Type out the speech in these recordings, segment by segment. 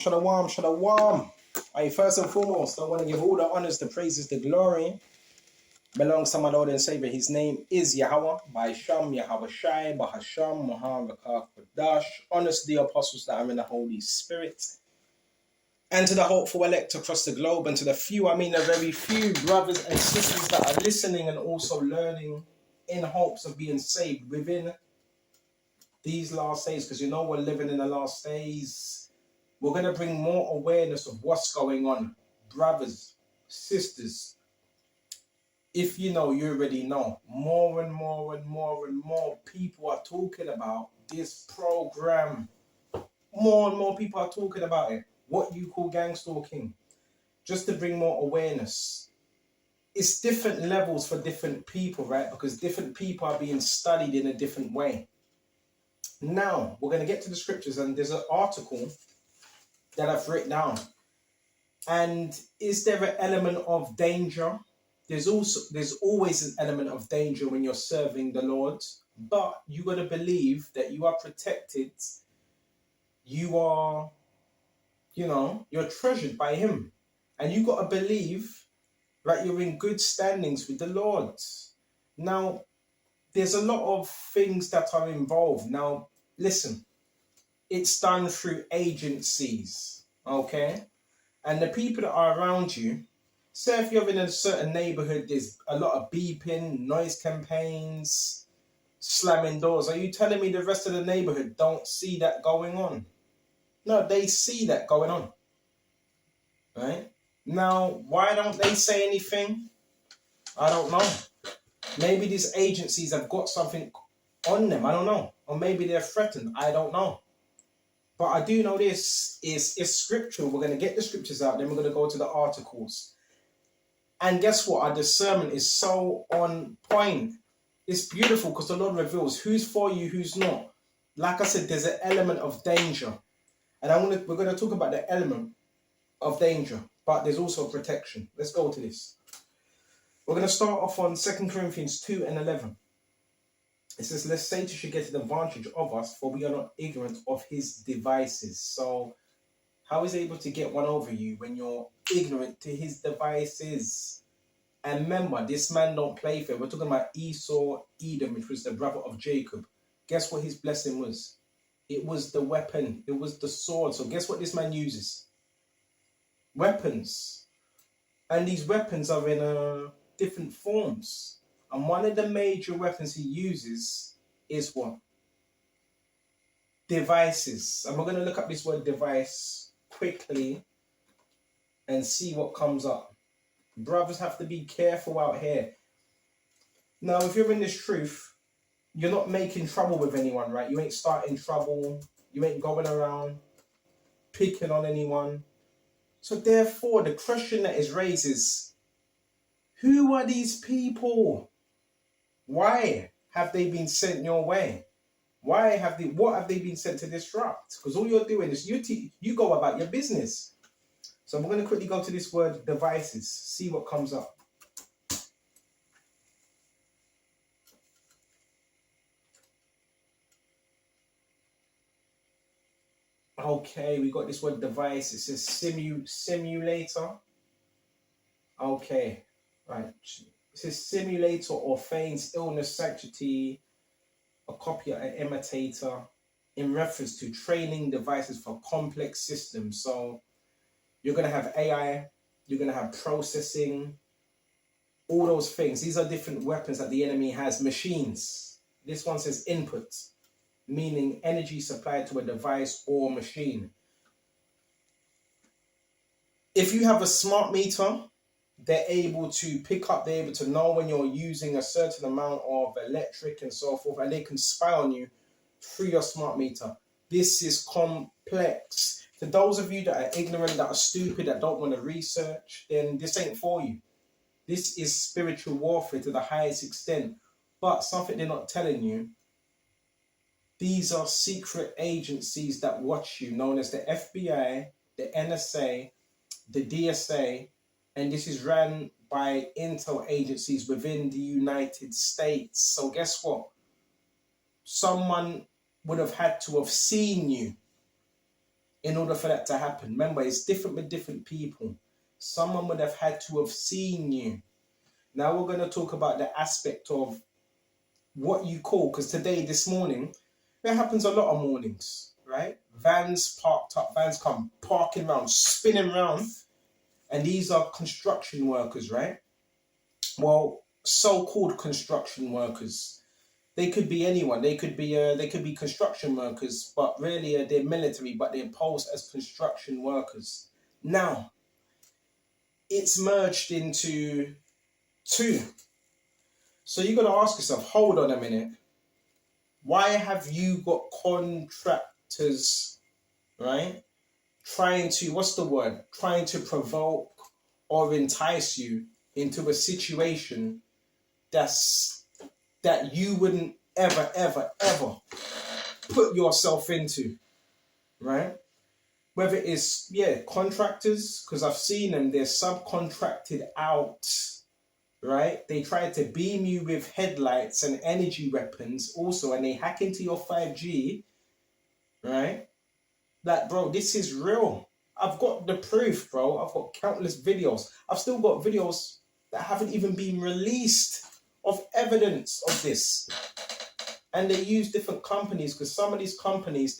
Shalom, shalom. First and foremost, I want to give all the honors, the praises, the glory belongs to my Lord and Savior. His name is Yahweh, by Sham, Yahweh Shai, Bahasham, Muhammad, Dash. Honors to the apostles that are in the Holy Spirit, and to the hopeful elect across the globe, and to the few, the very few brothers and sisters that are listening and also learning in hopes of being saved within these last days, because we're living in the last days. We're going to bring more awareness of what's going on. Brothers, sisters, if you know, you already know. More and more and more and more people are talking about this program. More and more people are talking about it. What you call gang stalking. Just to bring more awareness. It's different levels for different people, right? Because different people are being studied in a different way. Now, we're going to get to the scriptures, and there's an article that I've written down. And is there an element of danger? There's always an element of danger when you're serving the Lord, but you got to believe that you are protected. You are, you're treasured by Him, and you got to believe that you're in good standings with the Lord. Now, there's a lot of things that are involved. Now, listen, it's done through agencies, okay? And the people that are around you, say if you're in a certain neighborhood, there's a lot of beeping, noise campaigns, slamming doors. Are you telling me the rest of the neighborhood don't see that going on? No, they see that going on. Right? Now, why don't they say anything? I don't know. Maybe these agencies have got something on them. I don't know. Or maybe they're threatened. I don't know. But I do know this is scriptural. We're going to get the scriptures out, then we're going to go to the articles. And guess what? Our discernment is so on point. It's beautiful because the Lord reveals who's for you, who's not. Like I said, there's an element of danger. And we're going to talk about the element of danger, but there's also protection. Let's go to this. We're going to start off on 2 Corinthians 2 and 11. It says, lest Satan should get an advantage of us, for we are not ignorant of his devices. So, how is he able to get one over you when you're ignorant to his devices? And remember, this man don't play fair. We're talking about Esau, Edom, which was the brother of Jacob. Guess what his blessing was? It was the weapon. It was the sword. So guess what this man uses? Weapons. And these weapons are in different forms. And one of the major weapons he uses is what? Devices. And we're going to look up this word device quickly and see what comes up. Brothers have to be careful out here. Now, if you're in this truth, you're not making trouble with anyone, right? You ain't starting trouble. You ain't going around picking on anyone. So therefore, the question that is raised is, who are these people? Why have they been sent your way? What have they been sent to disrupt? Because all you're doing is you go about your business. So we're going to quickly go to this word devices, see what comes up. Okay, we got this word device. It says simulator. Okay, right. It says simulator or feigns illness, sanctity, a copy, an imitator, in reference to training devices for complex systems. So you're going to have AI, you're going to have processing, all those things. These are different weapons that the enemy has. Machines. This one says input, meaning energy supplied to a device or machine. If you have a smart meter, they're able to know when you're using a certain amount of electric and so forth, and they can spy on you through your smart meter. This is complex. For those of you that are ignorant, that are stupid, that don't want to research, then this ain't for you. This is spiritual warfare to the highest extent. But something they're not telling you, these are secret agencies that watch you, known as the FBI, the NSA, the DSA, and this is run by intel agencies within the United States. So guess what? Someone would have had to have seen you in order for that to happen. Remember, it's different with different people. Someone would have had to have seen you. Now we're going to talk about the aspect of what you call, because today, this morning, it happens a lot of mornings, right? Vans parked up, vans come parking around, spinning around, and these are construction workers, right? Well, so-called construction workers. They could be anyone. They could be construction workers, but really they're military, but they pose as construction workers. Now, it's merged into two. So you got to ask yourself, hold on a minute. Why have you got contractors, right? Trying to provoke or entice you into a situation that you wouldn't ever put yourself into, right? Whether it's, contractors, because I've seen them, they're subcontracted out, right? They try to beam you with headlights and energy weapons also, and they hack into your 5G, right? Like, bro, this is real. I've got the proof, bro. I've got countless videos. I've still got videos that haven't even been released of evidence of this. And they use different companies, because some of these companies,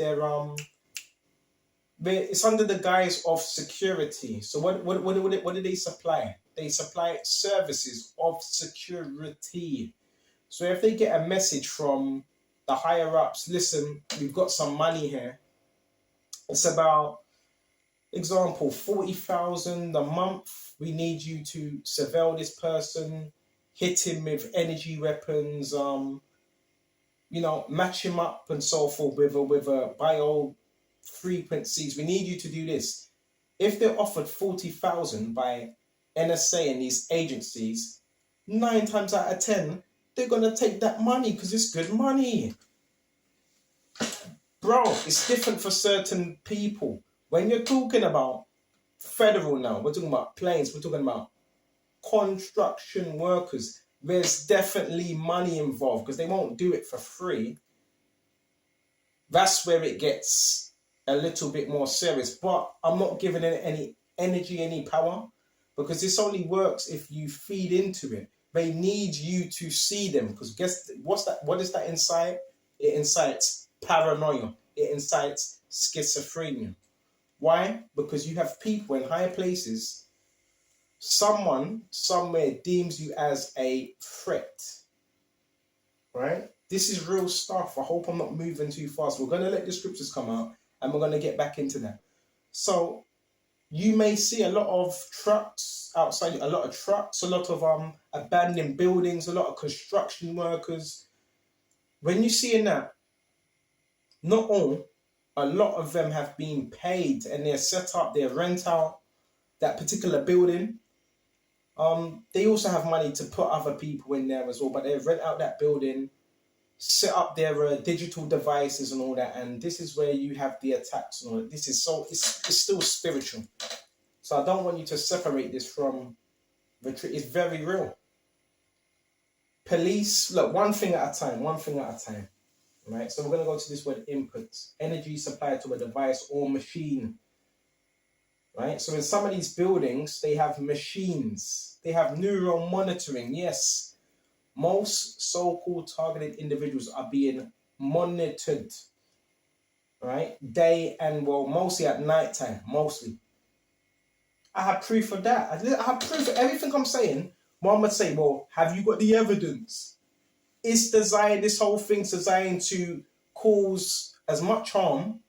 it's under the guise of security. So what do they supply? They supply services of security. So if they get a message from the higher ups, listen, we've got some money here. It's about, example, 40,000 a month. We need you to surveil this person, hit him with energy weapons, match him up and so forth with a bio frequencies. We need you to do this. If they're offered 40,000 by NSA and these agencies, 9 times out of 10, they're gonna take that money because it's good money. Bro, it's different for certain people. When you're talking about federal now, we're talking about planes, we're talking about construction workers, there's definitely money involved because they won't do it for free. That's where it gets a little bit more serious. But I'm not giving it any energy, any power, because this only works if you feed into it. They need you to see them, because guess what's that? What does that incite? It incites paranoia. It incites schizophrenia. Why? Because you have people in higher places. Someone somewhere deems you as a threat. Right? This is real stuff. I hope I'm not moving too fast. We're going to let the scriptures come out and we're going to get back into that. So you may see a lot of trucks outside, a lot of abandoned buildings, a lot of construction workers. When you're seeing that, not all, a lot of them have been paid and they're set up, they rent out that particular building. They also have money to put other people in there as well, but they rent out that building, set up their digital devices and all that, and this is where you have the attacks and all that. This is it's still spiritual. So I don't want you to separate this from the truth. It's very real. Police, look, one thing at a time. Right? So we're going to go to this word input. Energy supplied to a device or machine. Right? So in some of these buildings, they have machines. They have neural monitoring. Yes. Most so-called targeted individuals are being monitored. Right? Day and, well, mostly at night time. Mostly. I have proof of that. I have proof of everything I'm saying. One would say, well, have you got the evidence? This whole thing's designed to cause as much harm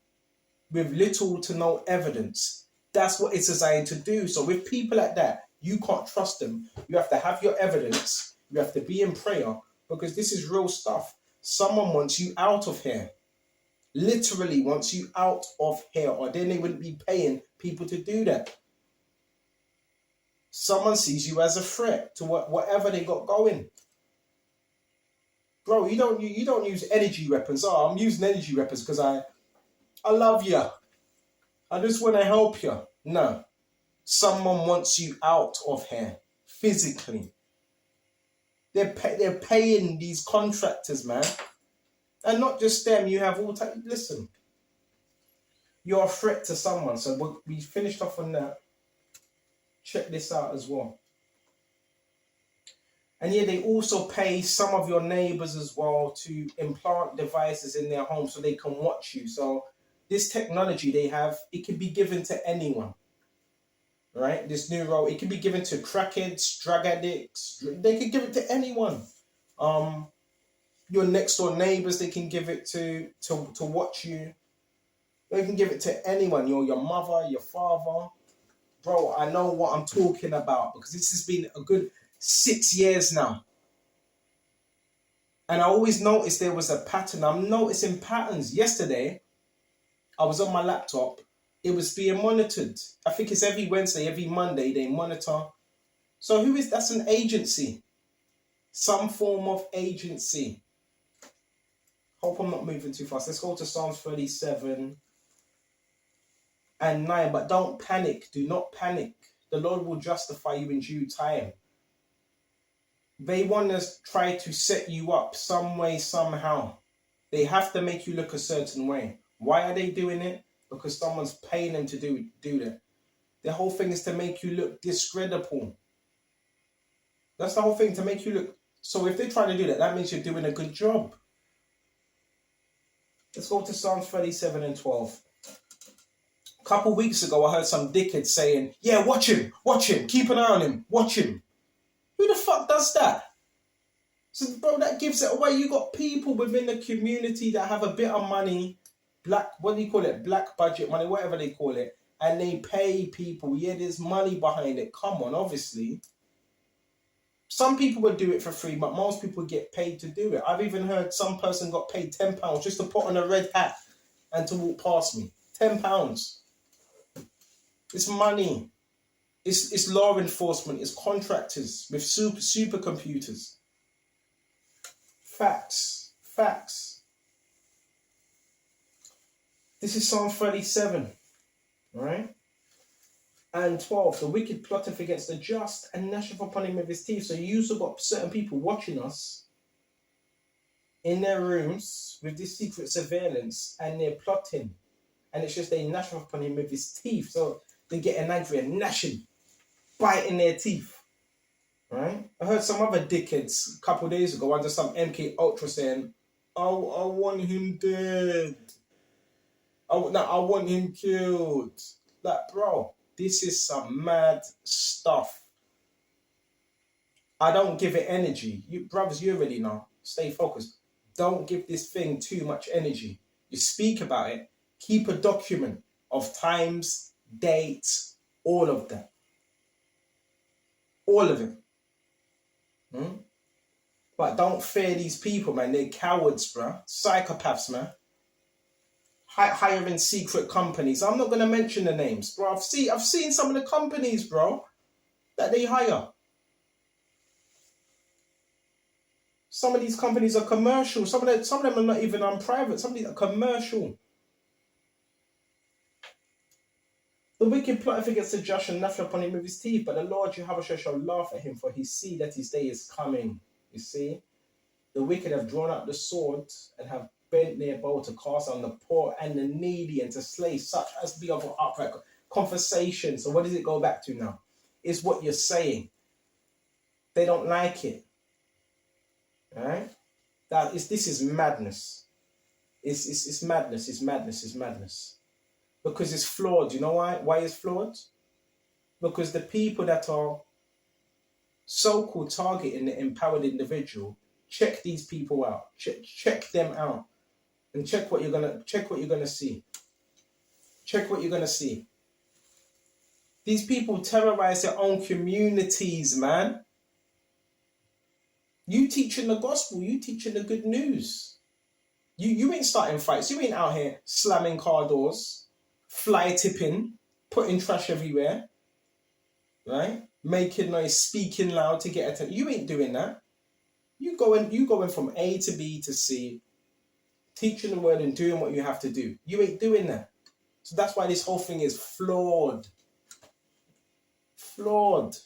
with little to no evidence. That's what it's designed to do. So with people like that, you can't trust them. You have to have your evidence. You have to be in prayer, because this is real stuff. Someone wants you out of here. Literally wants you out of here, or then they wouldn't be paying people to do that. Someone sees you as a threat to whatever they got going. Bro, you don't use energy weapons. Oh, I'm using energy weapons because I love you. I just want to help you. No. Someone wants you out of here physically. They're paying these contractors, man. And not just them, you have all time. Listen. You're a threat to someone. So we finished off on that. Check this out as well. And yeah, they also pay some of your neighbors as well to implant devices in their home so they can watch you. So this technology they have, it can be given to anyone, right? This new role, it can be given to crackheads, drug addicts. They can give it to anyone. Um, your next door neighbors, they can give it to watch you. They can give it to anyone. Your mother, your father. Bro, I know what I'm talking about because this has been a good 6 years now. And I always noticed there was a pattern. I'm noticing patterns. Yesterday, I was on my laptop. It was being monitored. I think it's every Wednesday, every Monday, they monitor. So who is that's an agency? Some form of agency. Hope I'm not moving too fast. Let's go to Psalms 37 and 9. But don't panic. Do not panic. The Lord will justify you in due time. They want to try to set you up some way, somehow. They have to make you look a certain way. Why are they doing it? Because someone's paying them to do that. The whole thing is to make you look discreditable. That's the whole thing, to make you look. So if they try to do that, that means you're doing a good job. Let's go to Psalms 37 and 12. A couple weeks ago, I heard some dickhead saying, yeah, watch him, keep an eye on him, watch him. Who the fuck does that? So, bro, that gives it away. You got people within the community that have a bit of money, black budget money, whatever they call it, and they pay people. Yeah, there's money behind it. Come on, obviously. Some people would do it for free, but most people get paid to do it. I've even heard some person got paid £10 just to put on a red hat and to walk past me. £10. It's money. It's law enforcement. It's contractors with supercomputers. Facts. This is Psalm 37, right? And 12. The wicked plotteth against the just and gnasheth upon him with his teeth. So you also got certain people watching us in their rooms with this secret surveillance, and they're plotting. And it's just they gnash upon him with his teeth. So they get angry and gnashing, biting their teeth. Right? I heard some other dickheads a couple of days ago under some MK Ultra saying, I want him dead. I want him killed. Like, bro, this is some mad stuff. I don't give it energy. You brothers, you already know. Stay focused. Don't give this thing too much energy. You speak about it. Keep a document of times, dates, all of that. All of it. But don't fear these people, man. They're cowards, bro. Psychopaths, man. Hiring secret companies. I'm not going to mention the names, bro. I've seen some of the companies, bro, that they hire. Some of these companies are commercial. Some of them are not even on private. Some of these are commercial. The wicked plotteth against the just and gnasheth upon him with his teeth, but the Lord Jehovah shall laugh at him, for he see that his day is coming. You see? The wicked have drawn out the sword and have bent their bow to cast on the poor and the needy and to slay such as be of an upright conversation. So what does it go back to now? It's what you're saying. They don't like it. Alright? This is madness. It's madness. Because it's flawed. You know why? Why it's flawed? Because the people that are so-called targeting the empowered individual, check these people out. Check them out. And check what you're gonna see. Check what you're gonna see. These people terrorize their own communities, man. You teaching the gospel, you teaching the good news. You ain't starting fights. You ain't out here slamming car doors, fly tipping, putting trash everywhere, right? Making noise, speaking loud to get attention. You ain't doing that. You going from A to B to C, teaching the word and doing what you have to do. You ain't doing that. So that's why this whole thing is flawed. Flawed.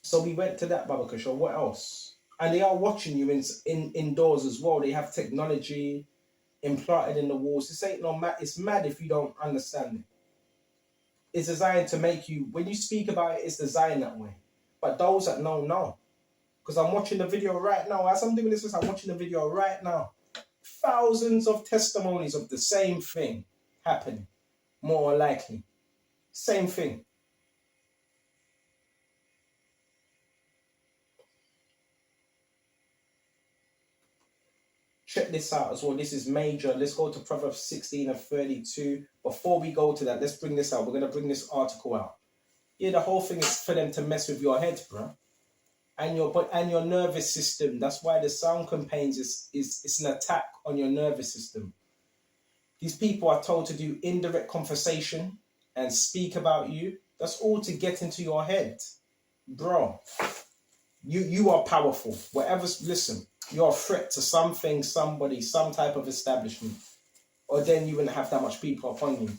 So we went to that, Baba Kishore. What else? And they are watching you indoors as well. They have technology. implanted in the walls. This ain't no mad. It's mad if you don't understand it. It's designed to make you, when you speak about it, it's designed that way. But those that know. Because I'm watching the video right now. As I'm doing this, I'm watching the video right now. Thousands of testimonies of the same thing happening, more likely. Same thing. Check this out as well. This is major. Let's go to Proverbs 16 and 32. Before we go to that, let's bring this out. We're going to bring this article out. Yeah, the whole thing is for them to mess with your head, bro. And your nervous system. That's why the sound campaigns is an attack on your nervous system. These people are told to do indirect conversation and speak about you. That's all to get into your head. Bro, you are powerful. Listen, you're a threat to something, somebody, some type of establishment. Or then you wouldn't have that much people upon you.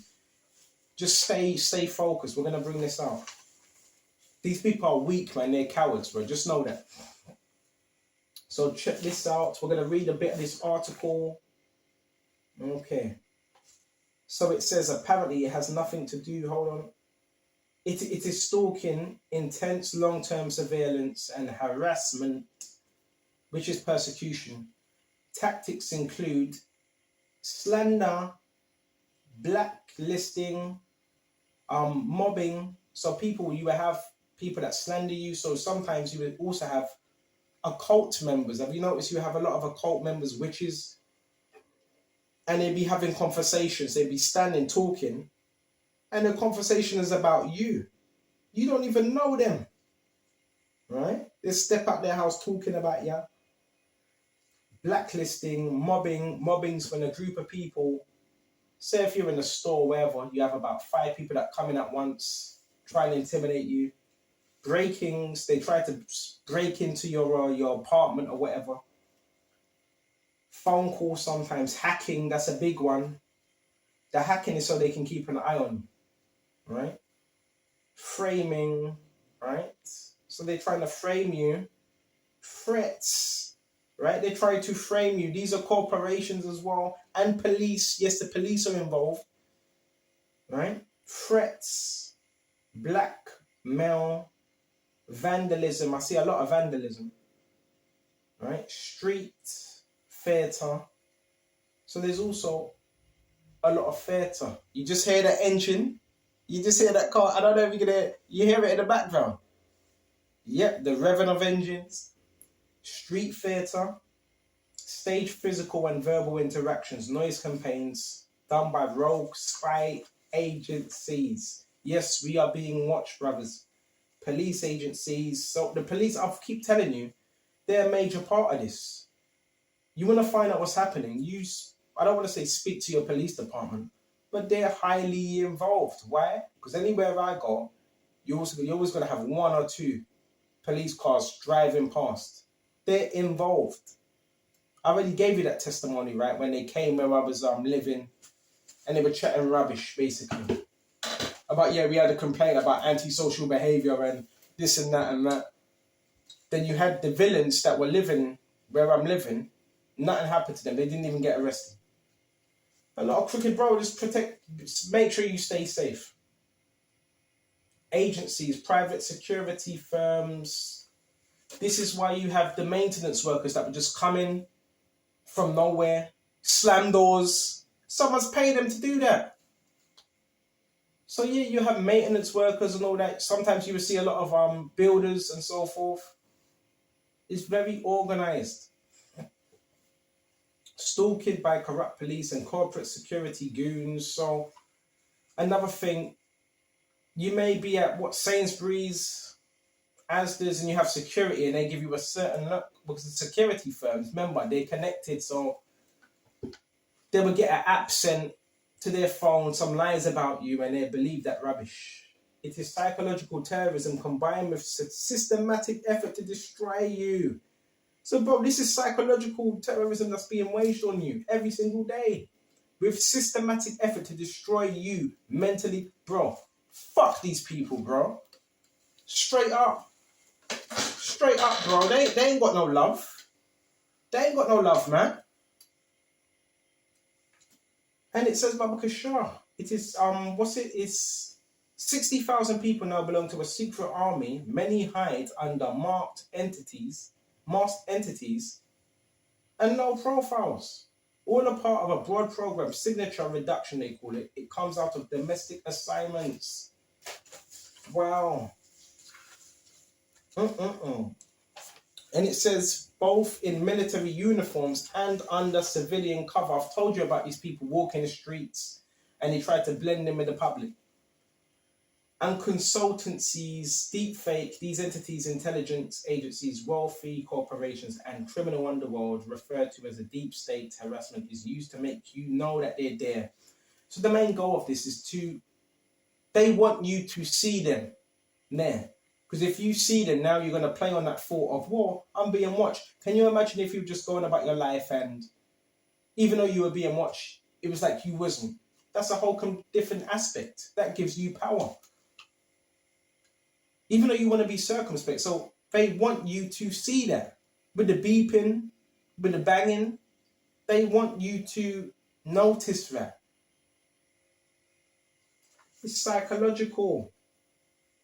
Just stay focused. We're going to bring this out. These people are weak, man. They're cowards, bro. Just know that. So check this out. We're going to read a bit of this article. Okay. So it says, apparently it has nothing to do, hold on. It is stalking, intense long-term surveillance and harassment, which is persecution. Tactics include slander, blacklisting, mobbing. So you will have people that slander you. So sometimes you will also have occult members. Have you noticed you have a lot of occult members, witches? And they'd be having conversations. They'd be standing, talking. And the conversation is about you. You don't even know them. Right? They step out their house talking about you. Blacklisting, mobbing. Mobbing's when a group of people, say if you're in a store, wherever, you have about 5 people that come in at once, try and intimidate you. Breakings, they try to break into your apartment or whatever. Phone calls sometimes. Hacking, that's a big one. The hacking is so they can keep an eye on you. Right? Framing, right? So they're trying to frame you. Threats, right? They try to frame you. These are corporations as well. And police. Yes, the police are involved. Right? Threats, blackmail, vandalism. I see a lot of vandalism. Right? Street theatre. So there's also a lot of theatre. You just hear the engine. You just hear that car. I don't know if you hear it in the background. Yep, the revving of engines. Street theatre. Stage physical and verbal interactions. Noise campaigns done by rogue spy agencies. Yes, we are being watched, brothers. Police agencies. So the police, I keep telling you, they're a major part of this. You want to find out what's happening. I don't want to say speak to your police department, but they're highly involved. Why? Because anywhere I go, you're always going to have 1 or 2 police cars driving past. They're involved. I already gave you that testimony, right? When they came where I was living, and they were chatting rubbish, basically. About, we had a complaint about antisocial behaviour and this and that and that. Then you had the villains that were living where I'm living. Nothing happened to them. They didn't even get arrested. A lot of crooked bro, just make sure you stay safe. Agencies, private security firms. This is why you have the maintenance workers that would just come in from nowhere, slam doors. Someone's paid them to do that. So you have maintenance workers and all that. Sometimes you will see a lot of builders and so forth. It's very organized. Stalking by corrupt police and corporate security goons. So another thing, you may be at Sainsbury's, Asda's, and you have security and they give you a certain look because the security firms, remember, they're connected, so they will get an app sent to their phone, some lies about you, and they believe that rubbish. It is psychological terrorism combined with systematic effort to destroy you. So, bro, this is psychological terrorism that's being waged on you every single day. With systematic effort to destroy you mentally. Bro, fuck these people, bro. Straight up. Straight up, bro. They ain't got no love. They ain't got no love, man. And it says Babaka Shah. It is it's 60,000 people now belong to a secret army. Many hide under masked entities, and no profiles. All a part of a broad program, signature reduction they call it. It comes out of domestic assignments. Wow. And it says both in military uniforms and under civilian cover. I've told you about these people walking the streets and they try to blend in with the public. And consultancies, deepfake, these entities, intelligence agencies, wealthy corporations, and criminal underworld referred to as a deep state harassment is used to make you know that they're there. So the main goal of this is they want you to see them there. Because if you see them now, you're going to play on that thought of, whoa, I'm being watched. Can you imagine if you were just going about your life and even though you were being watched, it was like you wasn't? That's a whole different aspect. That gives you power. Even though you want to be circumspect. So they want you to see that. With the beeping, with the banging, they want you to notice that. It's psychological.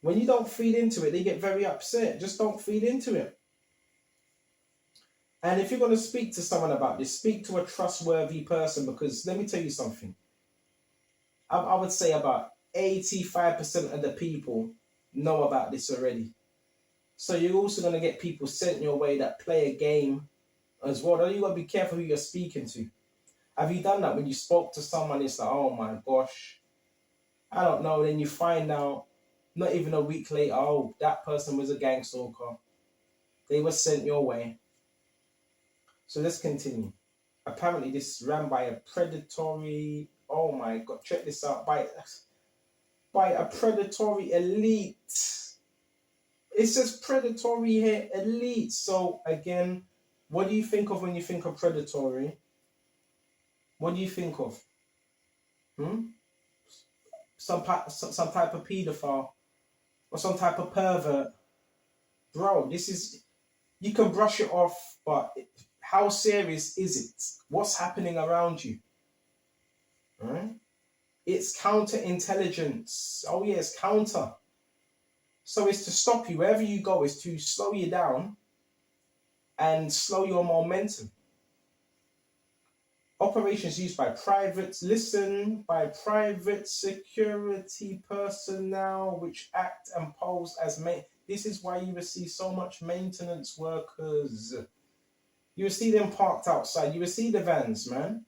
When you don't feed into it, they get very upset. Just don't feed into it. And if you're going to speak to someone about this, speak to a trustworthy person, because let me tell you something. I would say about 85% of the people know about this already. So you're also going to get people sent your way that play a game as well. You got to be careful who you're speaking to. Have you done that when you spoke to someone? It's like, oh my gosh, I don't know. Then you find out, not even a week later, oh, that person was a gang stalker. They were sent your way. So let's continue. Apparently this is ran by a predatory, oh my God, check this out, by a predatory elite. It says predatory here, elite. So again, what do you think of when you think of predatory? What do you think of? Some type of pedophile or some type of pervert. Bro, this is, you can brush it off, but how serious is it? What's happening around you? Right? It's counterintelligence. Oh yeah, it's counter. So it's to stop you. Wherever you go, is to slow you down and slow your momentum. Operations used by private security personnel which act and pose as this is why you will see so much maintenance workers. You will see them parked outside. You will see the vans, man.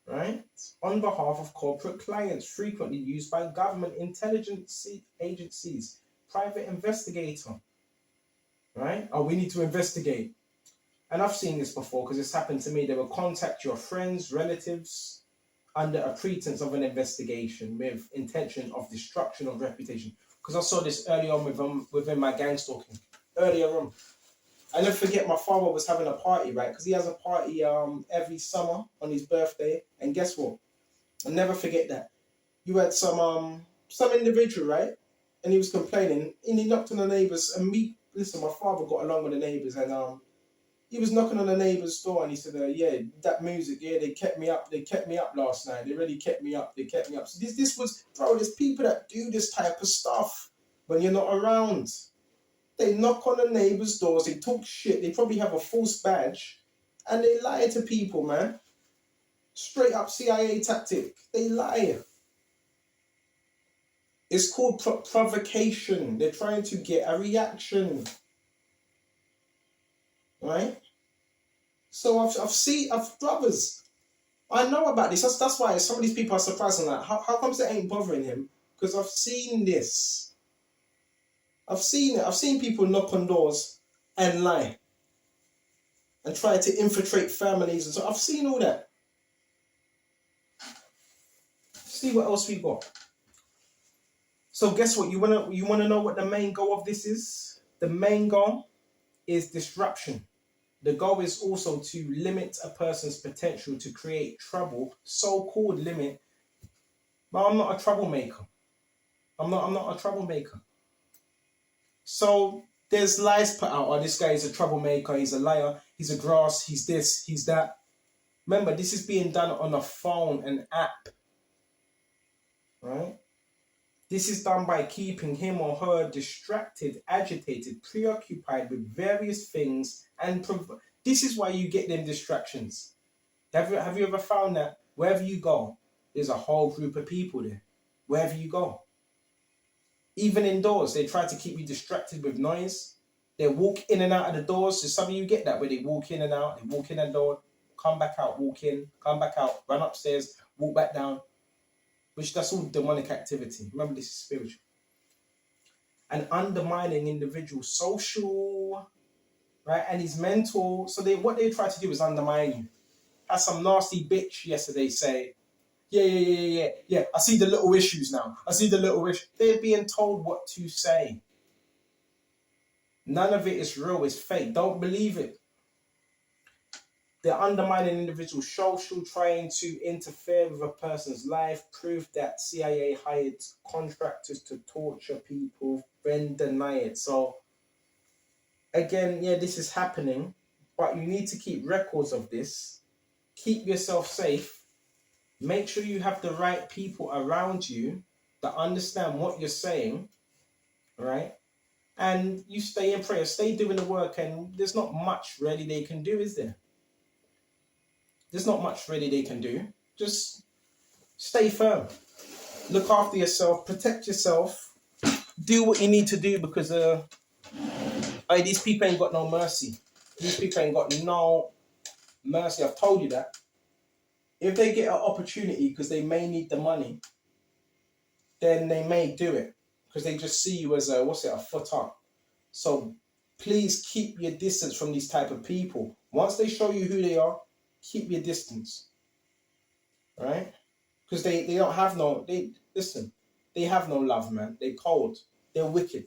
Right? On behalf of corporate clients, frequently used by government intelligence agencies, private investigator. Right? Oh, we need to investigate. And I've seen this before because it's happened to me. They will contact your friends, relatives, under a pretense of an investigation with intention of destruction of reputation. Because I saw this early on within my gang stalking. Earlier on. I never forget my father was having a party, right? Because he has a party every summer on his birthday. And guess what? I'll never forget that. You had some individual, right? And he was complaining. And he knocked on the neighbours. And listen, my father got along with the neighbours. And he was knocking on the neighbour's door and he said, yeah, that music, yeah, they kept me up last night. They really kept me up. So this was, bro, there's people that do this type of stuff when you're not around. They knock on the neighbour's doors, they talk shit, they probably have a false badge, and they lie to people, man. Straight up CIA tactic. They lie. It's called provocation. They're trying to get a reaction. Right? So I've brothers. I know about this. That's why some of these people are surprised on that. How comes it ain't bothering him? Because I've seen this. I've seen it. I've seen people knock on doors and lie. And try to infiltrate families and so I've seen all that. See what else we got. So guess what? You wanna know what the main goal of this is? The main goal is disruption. The goal is also to limit a person's potential to create trouble, so-called limit. But I'm not a troublemaker. I'm not a troublemaker. So there's lies put out. Oh, this guy is a troublemaker. He's a liar. He's a grass. He's this. He's that. Remember, this is being done on a phone, an app, right? This is done by keeping him or her distracted, agitated, preoccupied with various things, and this is why you get them distractions. Have you ever found that wherever you go, there's a whole group of people there? Wherever you go. Even indoors, they try to keep you distracted with noise. They walk in and out of the doors. So some of you get that where they walk in and out, they walk in the door, come back out, walk in, come back out, run upstairs, walk back down. Which that's all demonic activity. Remember, this is spiritual. And undermining individual social, right? And his mental. So what they try to do is undermine you. Had some nasty bitch yesterday say, yeah. I see the little issues now. I see the little issues. They're being told what to say. None of it is real, it's fake. Don't believe it. They're undermining individual social, trying to interfere with a person's life, prove that CIA hired contractors to torture people, then deny it. So, again, yeah, this is happening, but you need to keep records of this. Keep yourself safe. Make sure you have the right people around you that understand what you're saying, right? And you stay in prayer, stay doing the work, and there's not much really they can do, is there? There's not much really they can do. Just stay firm. Look after yourself, protect yourself, do what you need to do because these people ain't got no mercy. These people ain't got no mercy. I've told you that. If they get an opportunity because they may need the money, then they may do it because they just see you as a foot up. So please keep your distance from these type of people. Once they show you who they are, keep your distance. Right? Because they don't have they have no love, man. They're cold. They're wicked.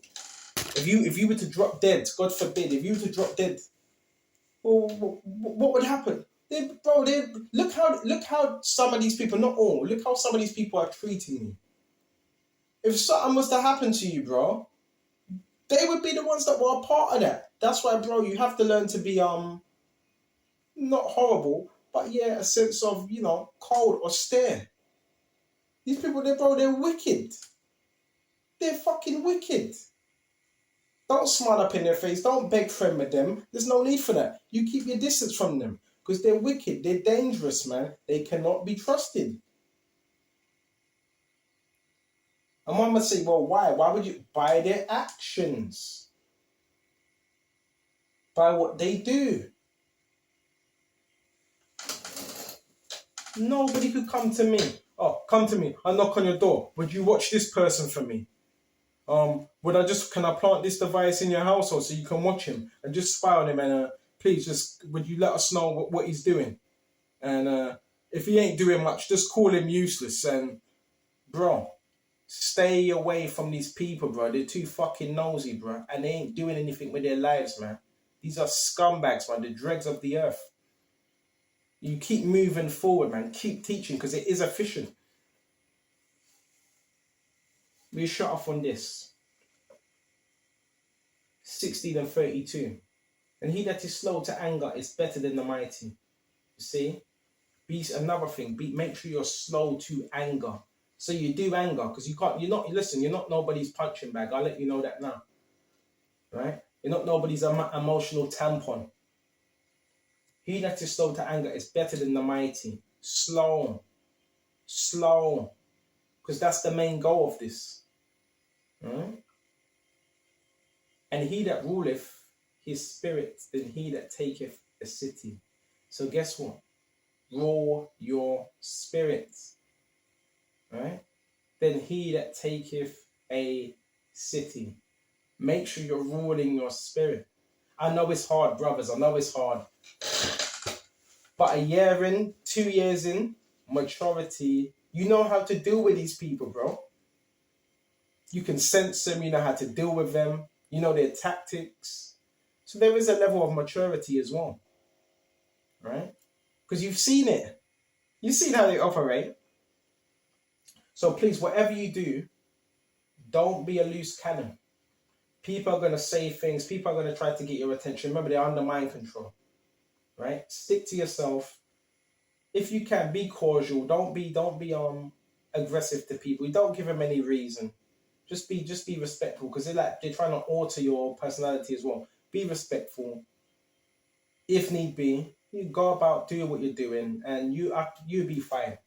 If you were to drop dead, God forbid, if you were to drop dead, well, what would happen? Look how some of these people, not all, look how some of these people are treating me. If something was to happen to you, bro, they would be the ones that were a part of that. That's why, bro, you have to learn to be not horrible, but yeah, a sense of, cold or stare. These people, they're wicked. They're fucking wicked. Don't smile up in their face. Don't beg friend with them. There's no need for that. You keep your distance from them because they're wicked. They're dangerous, man. They cannot be trusted. And one must say, well, why? Why would you? By their actions. By what they do. Nobody could come to me. Oh, come to me. I'll knock on your door. Would you watch this person for me? Can I plant this device in your household so you can watch him and just spy on him and please would you let us know what he's doing? And if he ain't doing much, just call him useless. And bro, stay away from these people, bro. They're too fucking nosy, bro. And they ain't doing anything with their lives, man. These are scumbags, man. The dregs of the earth. You keep moving forward, man. Keep teaching because it is efficient. We shut off on this. 16 and 32. And he that is slow to anger is better than the mighty. You see? Another thing. Make sure you're slow to anger. So you do anger because you're not nobody's punching bag. I'll let you know that now. Right? You're not nobody's emotional tampon. He that is slow to anger is better than the mighty. Slow. Because that's the main goal of this. Right? And he that ruleth his spirit than he that taketh a city. So guess what? Rule your spirit. Right? Then he that taketh a city. Make sure you're ruling your spirit. I know it's hard, brothers. I know it's hard. But a year in, 2 years in, maturity, you know how to deal with these people, bro. You can sense them. You know how to deal with them. You know their tactics. So there is a level of maturity as well. Right? Because you've seen it. You've seen how they operate. So please, whatever you do, don't be a loose cannon. People are going to say things. People are going to try to get your attention. Remember, they're under mind control. Right? Stick to yourself. if you can, be cordial. Don't be aggressive to people. Don't give them any reason. Just be respectful, because they're trying to alter your personality as well. Be respectful. If need be, you go about doing what you're doing, and you be fine.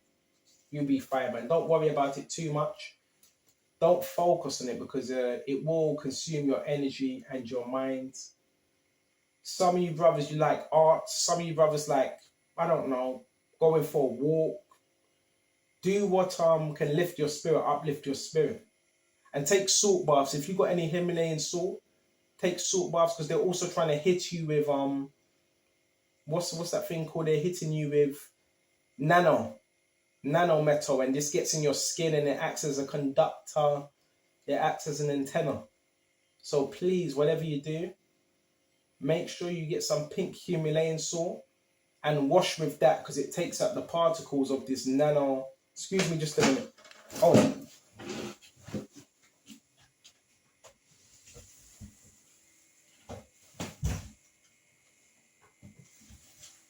You'll be fine, man. Don't worry about it too much. Don't focus on it, because it will consume your energy and your mind. Some of you brothers, you like art. Some of you brothers like, I don't know, going for a walk. Do what can lift your spirit, uplift your spirit. And take salt baths. If you've got any Himalayan salt, take salt baths, because they're also trying to hit you with what's that thing called? They're hitting you with nanometal, and this gets in your skin and it acts as a conductor. It acts as an antenna. So please, whatever you do, make sure you get some pink Himalayan salt and wash with that, because it takes up the particles of this nano. Excuse me just a minute. Oh.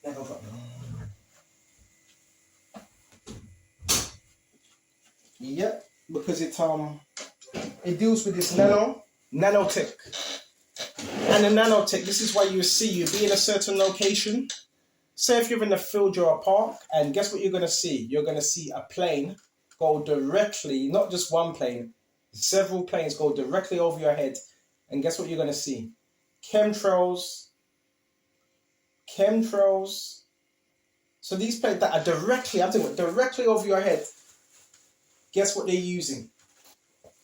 Never got them. Yep, because it deals with this nanotech. And the nanotech, this is why you be in a certain location. Say if you're in a field or a park, and guess what you're going to see? You're going to see a plane go directly, not just one plane, several planes go directly over your head. And guess what you're going to see? Chemtrails. So these planes that are directly over your head, guess what they're using?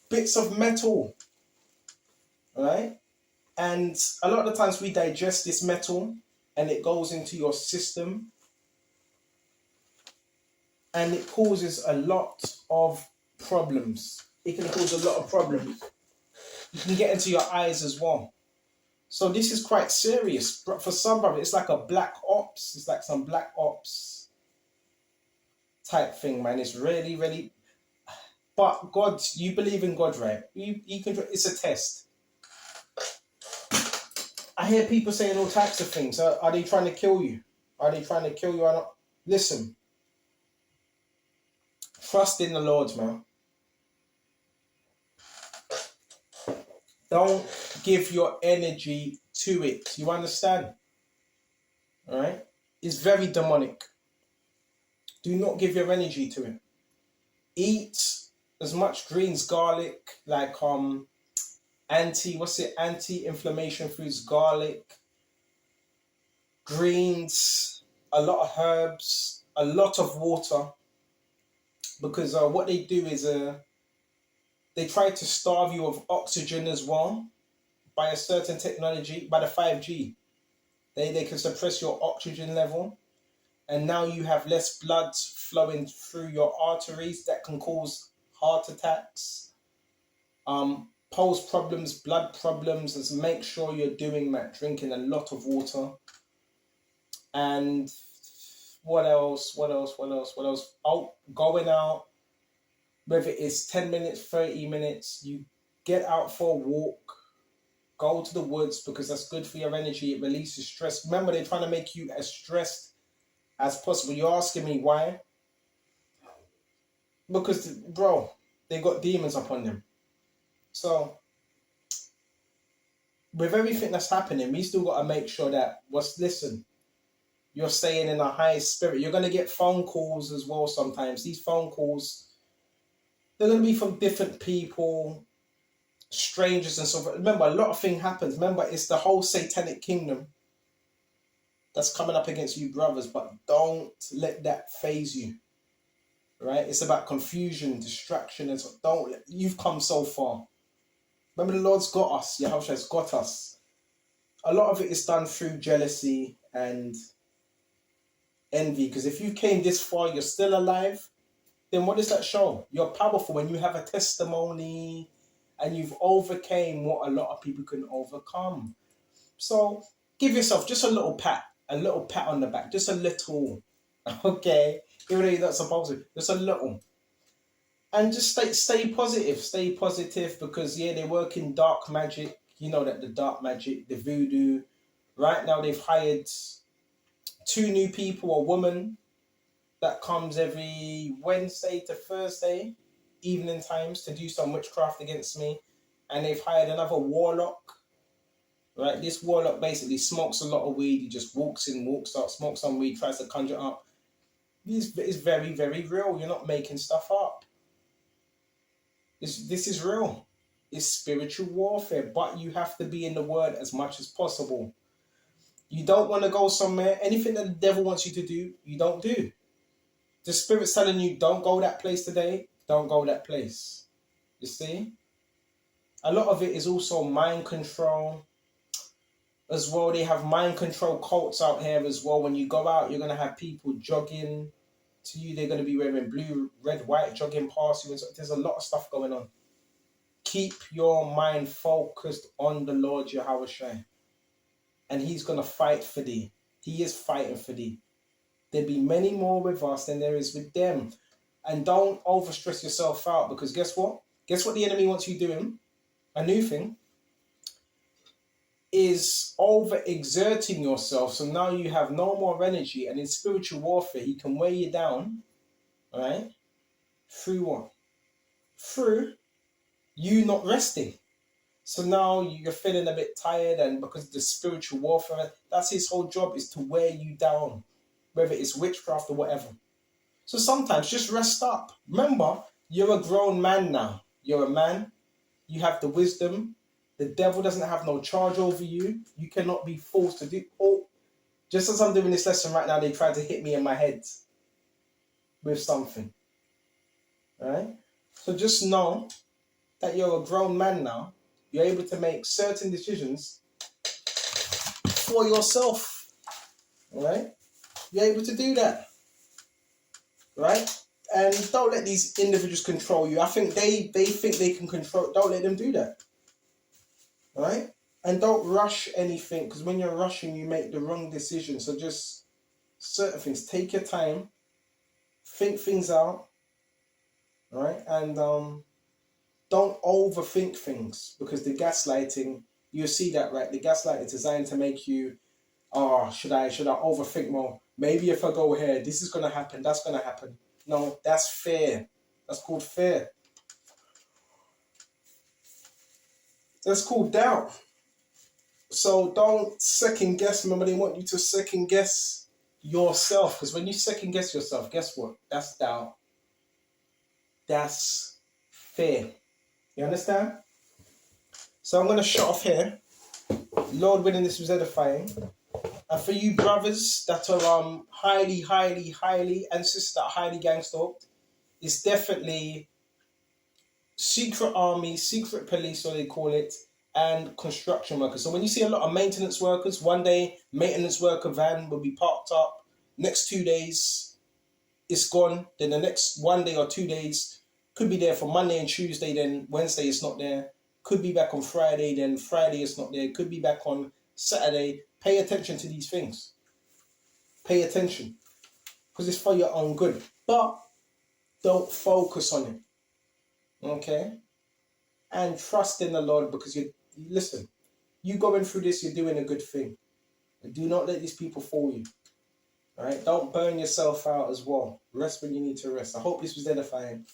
Bits of metal, right? And a lot of the times we digest this metal, and it goes into your system, and it causes a lot of problems. It can cause a lot of problems. You can get into your eyes as well. So this is quite serious. But for some brothers, it's like a black ops. It's like some black ops type thing, man. It's really, really. But God, you believe in God, right? You can. It's a test. I hear people saying all types of things. Are they trying to kill you? Are they trying to kill you or not? Listen. Trust in the Lord, man. Don't give your energy to it. You understand? All right? It's very demonic. Do not give your energy to it. Eat as much greens, garlic, like anti-inflammation foods, garlic, greens, a lot of herbs, a lot of water, because what they do is they try to starve you of oxygen as well by a certain technology, by the 5G. They can suppress your oxygen level, and now you have less blood flowing through your arteries that can cause heart attacks, pose problems, blood problems. Just make sure you're doing that, drinking a lot of water. And what else? Oh, going out, whether it's 10 minutes, 30 minutes, you get out for a walk, go to the woods, because that's good for your energy. It releases stress. Remember, they're trying to make you as stressed as possible. You're asking me why? Because, bro, they got demons upon them. So, with everything that's happening, we still got to make sure that, listen, you're staying in a high spirit. You're going to get phone calls as well sometimes. These phone calls, they're going to be from different people, strangers and so forth. Remember, a lot of things happens. Remember, it's the whole satanic kingdom that's coming up against you, brothers. But don't let that phase you, right? It's about confusion, distraction, and so you've come so far. Remember, the Lord's got us. Yahushua has got us. A lot of it is done through jealousy and envy. Because if you came this far, you're still alive, then what does that show? You're powerful when you have a testimony and you've overcame what a lot of people can overcome. So give yourself just a little pat on the back, just a little, okay? Even though you're not supposed to, just a little. And just stay positive, because they work in dark magic. You know that the dark magic, the voodoo. Right now they've hired 2 new people, a woman that comes every Wednesday to Thursday evening times to do some witchcraft against me, and they've hired another warlock. Right, this warlock basically smokes a lot of weed. He just walks in, walks out, smokes some weed, tries to conjure up. This is very, very real. You're not making stuff up. This is real. It's spiritual warfare, but you have to be in the word as much as possible. You don't want to go somewhere. Anything that the devil wants you to do, you don't do. The spirit's telling you, don't go that place today. Don't go that place. You see? A lot of it is also mind control as well. They have mind control cults out here as well. When you go out, you're going to have people jogging to you. They're going to be wearing blue, red, white, jogging past you. There's a lot of stuff going on. Keep your mind focused on the Lord Yahushua, and he's going to fight for thee. He is fighting for thee. There'll be many more with us than there is with them. And don't overstress yourself out, because guess what? Guess what the enemy wants you doing? A new thing is overexerting yourself. So now you have no more energy, and in spiritual warfare, he can weigh you down, right? Through what? Through you not resting. So now you're feeling a bit tired, and because of the spiritual warfare, that's his whole job, is to wear you down, whether it's witchcraft or whatever. So sometimes just rest up. Remember, you're a grown man now. You're a man. You have the wisdom. The devil doesn't have no charge over you. You cannot be forced to do. Oh, just as I'm doing this lesson right now, they tried to hit me in my head with something. All right? So just know that you're a grown man now. You're able to make certain decisions for yourself. All right? You're able to do that. Right? And don't let these individuals control you. I think they think they can control. Don't let them do that. All right? And don't rush anything, because when you're rushing, you make the wrong decision. So just certain things. Take your time. Think things out. All right? And don't overthink things, because the gaslighting, you see that, right? The gaslighting is designed to make you, oh, should I overthink more? Maybe if I go here, this is going to happen, that's going to happen. No, that's fear. That's called fear. That's called doubt. So don't second guess. Remember, they want you to second guess yourself, because when you second guess yourself, guess what? That's doubt. That's fear. You understand? So I'm going to shut off here. Lord willing, this was edifying. And for you brothers that are highly, and sisters that are highly gang-stalked, it's definitely secret army, secret police, so they call it, and construction workers. So when you see a lot of maintenance workers, one day maintenance worker van will be parked up. Next 2 days, it's gone. Then the next 1 day or 2 days could be there for Monday and Tuesday. Then Wednesday it's not there. Could be back on Friday. Then Friday it's not there. Could be back on Saturday. Pay attention to these things. Pay attention, because it's for your own good. But don't focus on it. Okay? And trust in the Lord, because listen, you going through this, you're doing a good thing. And do not let these people fool you. All right? Don't burn yourself out as well. Rest when you need to rest. I hope this was edifying.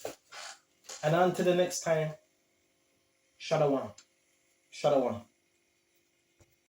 And until the next time, Shalom. Shalom.